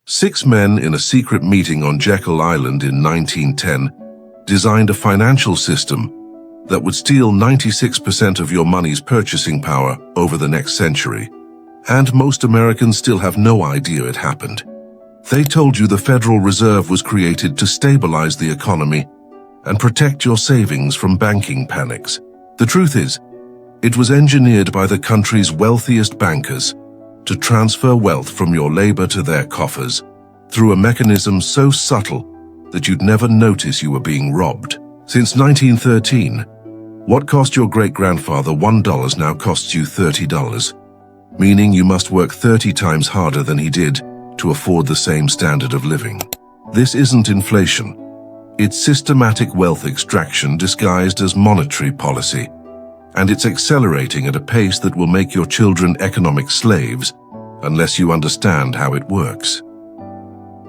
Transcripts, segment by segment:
6 men in a secret meeting on Jekyll Island in 1910 designed a financial system that would steal 96% of your money's purchasing power over the next century. And most Americans still have no idea it happened. They told you the Federal Reserve was created to stabilize the economy and protect your savings from banking panics. The truth is, it was engineered by the country's wealthiest bankers to transfer wealth from your labor to their coffers through a mechanism so subtle that you'd never notice you were being robbed. Since 1913, what cost your great-grandfather $1 now costs you $30, meaning you must work 30 times harder than he did to afford the same standard of living. This isn't inflation. It's systematic wealth extraction disguised as monetary policy, and it's accelerating at a pace that will make your children economic slaves unless you understand how it works.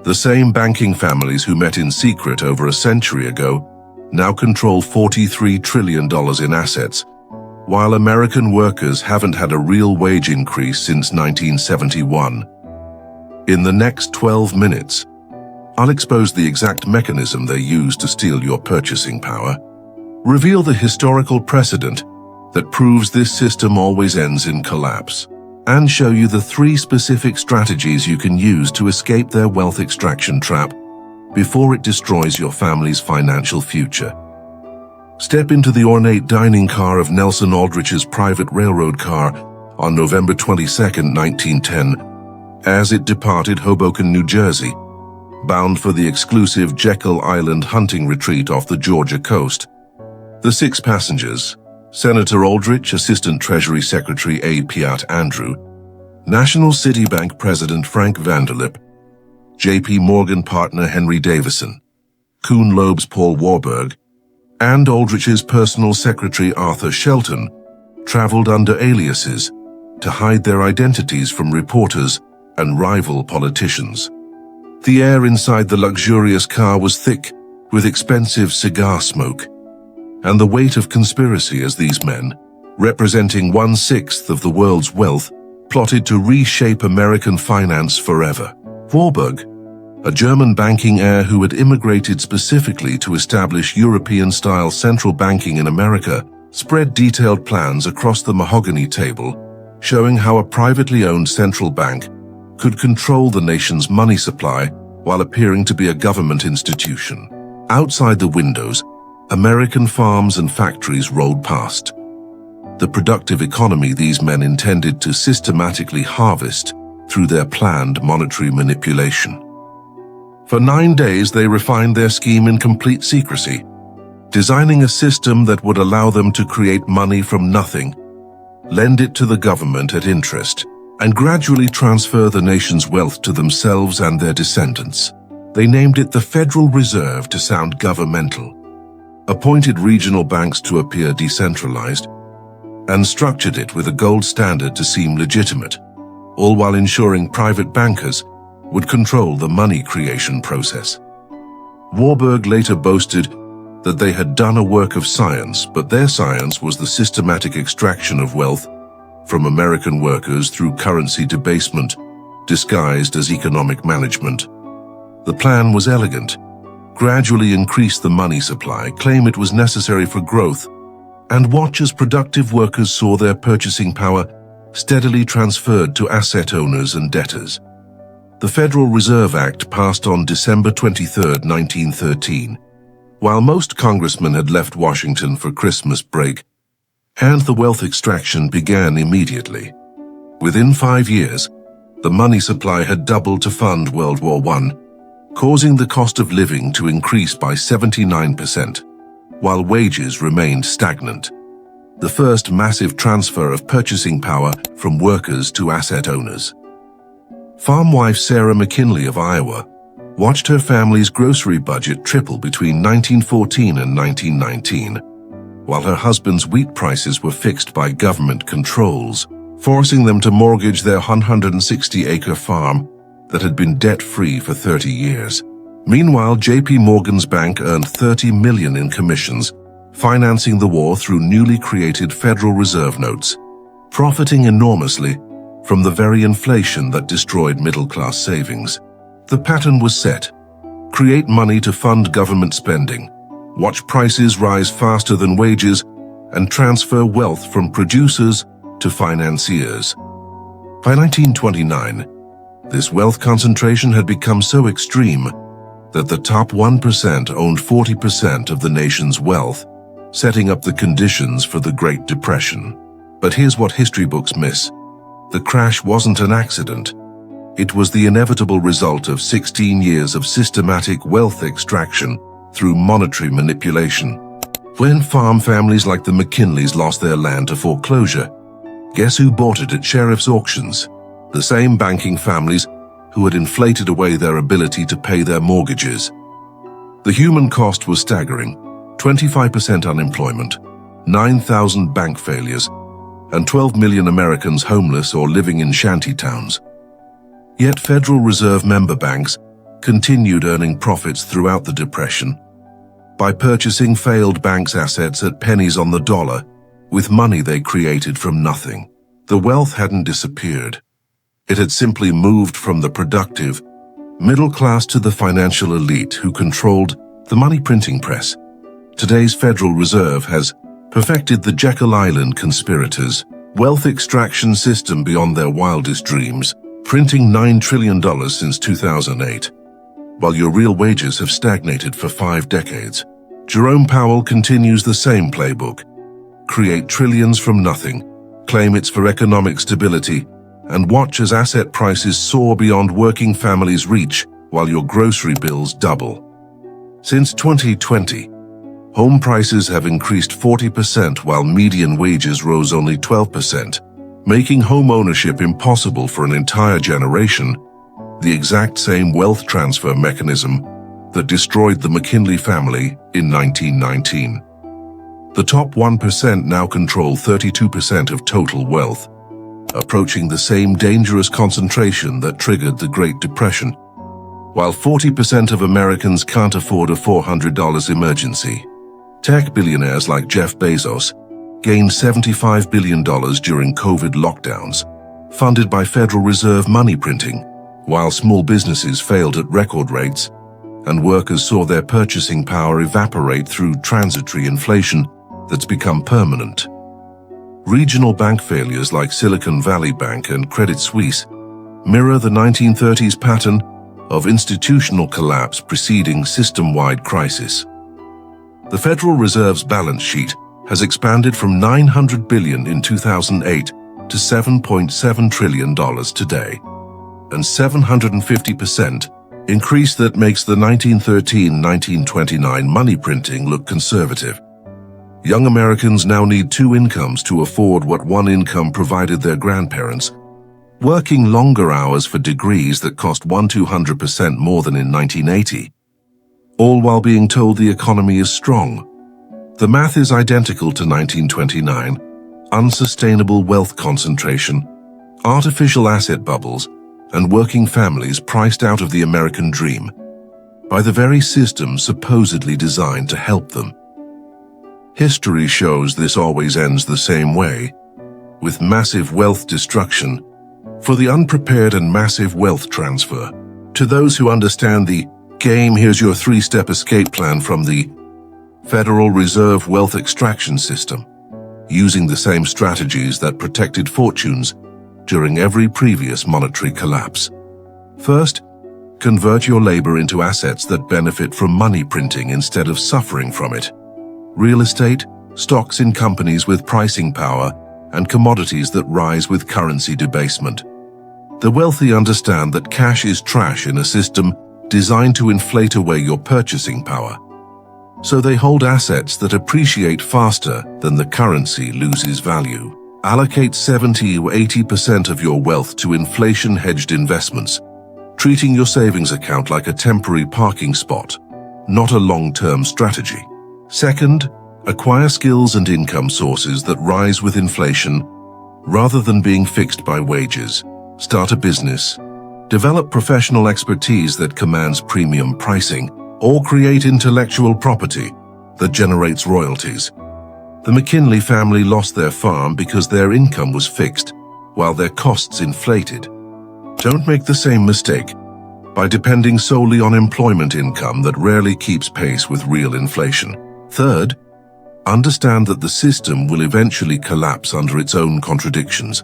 The same banking families who met in secret over a century ago now control $43 trillion in assets, while American workers haven't had a real wage increase since 1971. In the next 12 minutes, I'll expose the exact mechanism they use to steal your purchasing power, reveal the historical precedent that proves this system always ends in collapse, and show you the 3 specific strategies you can use to escape their wealth extraction trap before it destroys your family's financial future. Step into the ornate dining car of Nelson Aldrich's private railroad car on November 22, 1910, as it departed Hoboken, New Jersey, bound for the exclusive Jekyll Island hunting retreat off the Georgia coast. The 6 passengers: Senator Aldrich, Assistant Treasury Secretary A. Piatt Andrew, National City Bank President Frank Vanderlip, J.P. Morgan partner Henry Davison, Kuhn Loeb's Paul Warburg, and Aldrich's personal secretary Arthur Shelton, traveled under aliases to hide their identities from reporters and rival politicians. The air inside the luxurious car was thick with expensive cigar smoke, and the weight of conspiracy as these men, representing 1/6 of the world's wealth, plotted to reshape American finance forever. Warburg, a German banking heir who had immigrated specifically to establish European-style central banking in America, spread detailed plans across the mahogany table, showing how a privately owned central bank could control the nation's money supply while appearing to be a government institution. Outside the windows, American farms and factories rolled past. The productive economy these men intended to systematically harvest through their planned monetary manipulation. For 9 days, they refined their scheme in complete secrecy, designing a system that would allow them to create money from nothing, lend it to the government at interest, and gradually transfer the nation's wealth to themselves and their descendants. They named it the Federal Reserve to sound governmental, appointed regional banks to appear decentralized, and structured it with a gold standard to seem legitimate, all while ensuring private bankers would control the money creation process. Warburg later boasted that they had done a work of science, but their science was the systematic extraction of wealth from American workers through currency debasement, disguised as economic management. The plan was elegant: gradually increase the money supply, claim it was necessary for growth, and watch as productive workers saw their purchasing power steadily transferred to asset owners and debtors. The Federal Reserve Act passed on December 23, 1913, while most congressmen had left Washington for Christmas break, and the wealth extraction began immediately. Within 5 years, the money supply had doubled to fund World War I, causing the cost of living to increase by 79%, while wages remained stagnant. The first massive transfer of purchasing power from workers to asset owners. Farm wife Sarah McKinley of Iowa watched her family's grocery budget triple between 1914 and 1919, while her husband's wheat prices were fixed by government controls, forcing them to mortgage their 160-acre farm that had been debt-free for 30 years. Meanwhile, J.P. Morgan's bank earned $30 million in commissions, financing the war through newly created Federal Reserve notes, profiting enormously from the very inflation that destroyed middle-class savings. The pattern was set. Create money to fund government spending, watch prices rise faster than wages, and transfer wealth from producers to financiers. By 1929, this wealth concentration had become so extreme that the top 1% owned 40% of the nation's wealth, setting up the conditions for the Great Depression. But here's what history books miss. The crash wasn't an accident. It was the inevitable result of 16 years of systematic wealth extraction through monetary manipulation. When farm families like the McKinleys lost their land to foreclosure, guess who bought it at sheriff's auctions? The same banking families who had inflated away their ability to pay their mortgages. The human cost was staggering: 25% unemployment, 9,000 bank failures, and 12 million Americans homeless or living in shanty towns. Yet Federal Reserve member banks continued earning profits throughout the Depression by purchasing failed banks' assets at pennies on the dollar with money they created from nothing. The wealth hadn't disappeared. It had simply moved from the productive middle class to the financial elite who controlled the money printing press. Today's Federal Reserve has perfected the Jekyll Island conspirators' wealth extraction system beyond their wildest dreams, printing $9 trillion since 2008, while your real wages have stagnated for 5 decades. Jerome Powell continues the same playbook: create trillions from nothing, claim it's for economic stability, and watch as asset prices soar beyond working families' reach while your grocery bills double. Since 2020, home prices have increased 40% while median wages rose only 12%, making home ownership impossible for an entire generation, the exact same wealth transfer mechanism that destroyed the McKinley family in 1919. The top 1% now control 32% of total wealth, approaching the same dangerous concentration that triggered the Great Depression, while 40% of Americans can't afford a $400 emergency. Tech billionaires like Jeff Bezos gained $75 billion during COVID lockdowns, funded by Federal Reserve money printing, while small businesses failed at record rates and workers saw their purchasing power evaporate through transitory inflation that's become permanent. Regional bank failures like Silicon Valley Bank and Credit Suisse mirror the 1930s pattern of institutional collapse preceding system-wide crisis. The Federal Reserve's balance sheet has expanded from $900 billion in 2008 to $7.7 trillion today, and 750% increase that makes the 1913-1929 money printing look conservative. Young Americans now need 2 incomes to afford what one income provided their grandparents, working longer hours for degrees that cost 200% more than in 1980, all while being told the economy is strong. The math is identical to 1929: unsustainable wealth concentration, artificial asset bubbles, and working families priced out of the American dream by the very system supposedly designed to help them. History shows this always ends the same way, with massive wealth destruction for the unprepared and massive wealth transfer. To those who understand the game, here's your 3-step escape plan from the Federal Reserve wealth extraction system, using the same strategies that protected fortunes during every previous monetary collapse. First, convert your labor into assets that benefit from money printing instead of suffering from it. Real estate, stocks in companies with pricing power, and commodities that rise with currency debasement. The wealthy understand that cash is trash in a system designed to inflate away your purchasing power. So they hold assets that appreciate faster than the currency loses value. Allocate 70 or 80% of your wealth to inflation-hedged investments, treating your savings account like a temporary parking spot, not a long-term strategy. Second, acquire skills and income sources that rise with inflation rather than being fixed by wages. Start a business, develop professional expertise that commands premium pricing, or create intellectual property that generates royalties. The McKinley family lost their farm because their income was fixed, while their costs inflated. Don't make the same mistake. by depending solely on employment income that rarely keeps pace with real inflation. Third, understand that the system will eventually collapse under its own contradictions.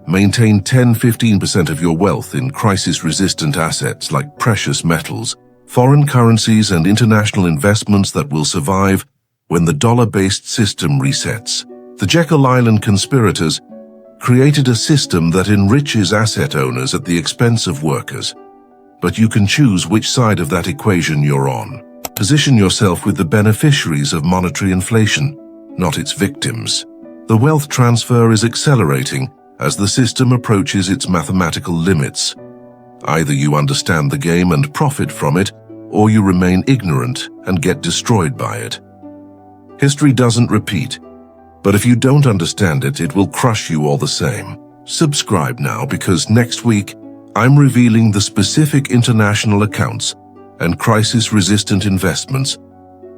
Maintain 10–15% of your wealth in crisis-resistant assets like precious metals, foreign currencies, and international investments that will survive when the dollar-based system resets. The Jekyll Island conspirators created a system that enriches asset owners at the expense of workers. But you can choose which side of that equation you're on. Position yourself with the beneficiaries of monetary inflation, not its victims. The wealth transfer is accelerating as the system approaches its mathematical limits. Either you understand the game and profit from it, or you remain ignorant and get destroyed by it. History doesn't repeat, but if you don't understand it, it will crush you all the same. Subscribe now, because next week, I'm revealing the specific international accounts and crisis-resistant investments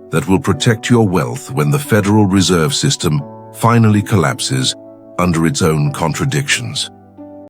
that will protect your wealth when the Federal Reserve System finally collapses under its own contradictions.